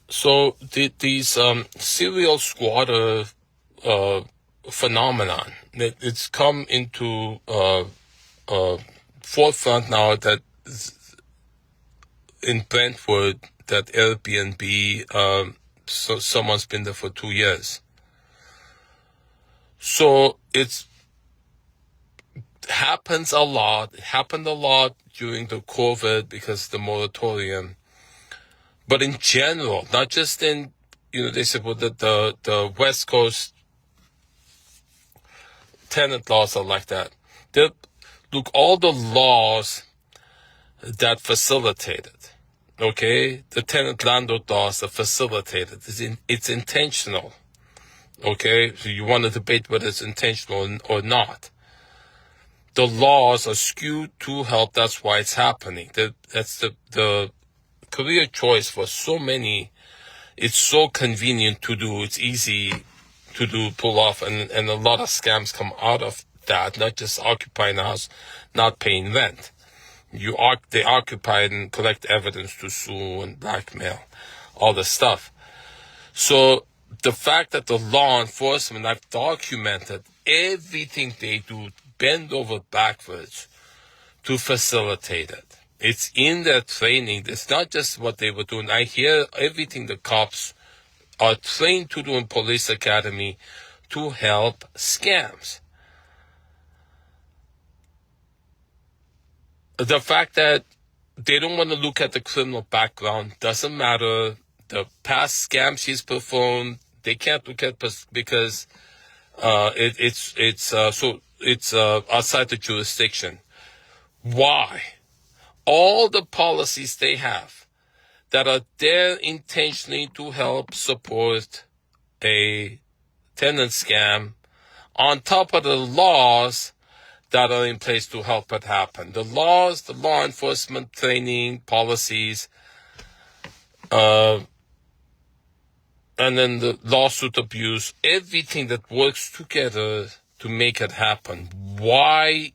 So these serial squatter phenomenon, it's come into forefront now that in Brentwood, that Airbnb, so someone's been there for 2 years. So it's happens a lot. It happened a lot during the COVID because of the moratorium. But in general, not just in, they said, well, the West Coast tenant laws are like that. Look, all the laws that facilitated, okay, the tenant landlord laws that facilitated, it's intentional, okay? So you want to debate whether it's intentional or not. The laws are skewed to help. That's why it's happening. That's the career choice for so many. It's so convenient to do. It's easy to do, pull off, and a lot of scams come out of that. Not just occupying a house, not paying rent. They occupy it and collect evidence to sue and blackmail, all this stuff. So the fact that the law enforcement, I've documented everything they do, bend over backwards to facilitate it. It's in their training. It's not just what they were doing. I hear everything the cops are trained to do in police academy to help scams. The fact that they don't want to look at the criminal background doesn't matter. The past scams she's performed, they can't look at because it's outside the jurisdiction. Why? All the policies they have that are there intentionally to help support a tenant scam, on top of the laws that are in place to help it happen. The laws, the law enforcement training, policies, and then the lawsuit abuse, everything that works together to make it happen. Why?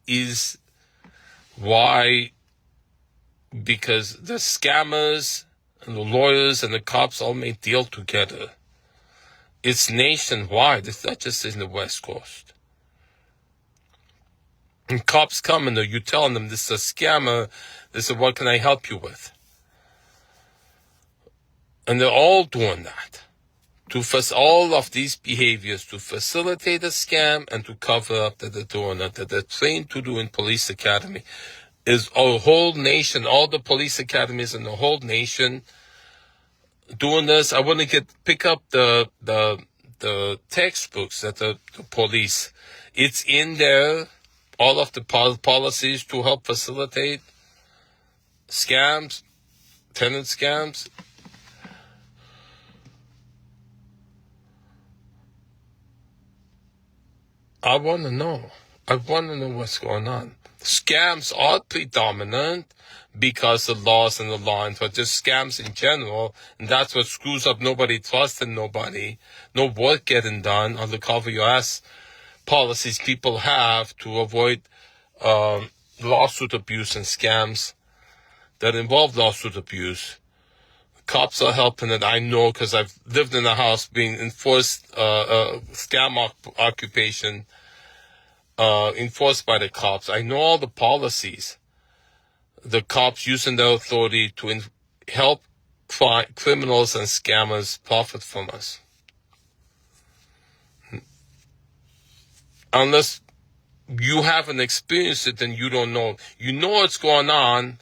Because the scammers and the lawyers and the cops all may deal together. It's nationwide. It's not just in the West Coast. And cops come and you telling them this is a scammer. They say, what can I help you with? And they're all doing that. All of these behaviors to facilitate a scam and to cover up that they're doing it, that they're trained to do in police academy. Is a whole nation, all the police academies in the whole nation doing this. I want to pick up the textbooks at the police. It's in there, all of the policies to help facilitate scams, tenant scams. I want to know. I want to know what's going on. Scams are predominant because the laws and the law enforcement, just scams in general, and that's what screws up. Nobody trusting nobody, no work getting done on the cover your ass policies people have to avoid lawsuit abuse and scams that involve lawsuit abuse. Cops are helping it. I know because I've lived in a house being enforced scam occupation. Enforced by the cops. I know all the policies. The cops using their authority to help criminals and scammers profit from us. Unless you haven't experienced it, then you don't know. You know what's going on,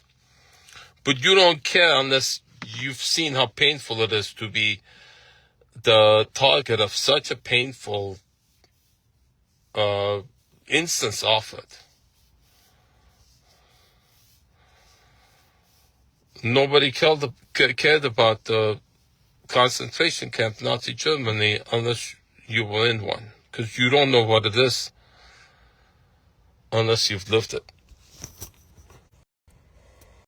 but you don't care unless you've seen how painful it is to be the target of such a painful instance of it. Nobody cared about the concentration camp, Nazi Germany, unless you were in one, because you don't know what it is unless you've lived it.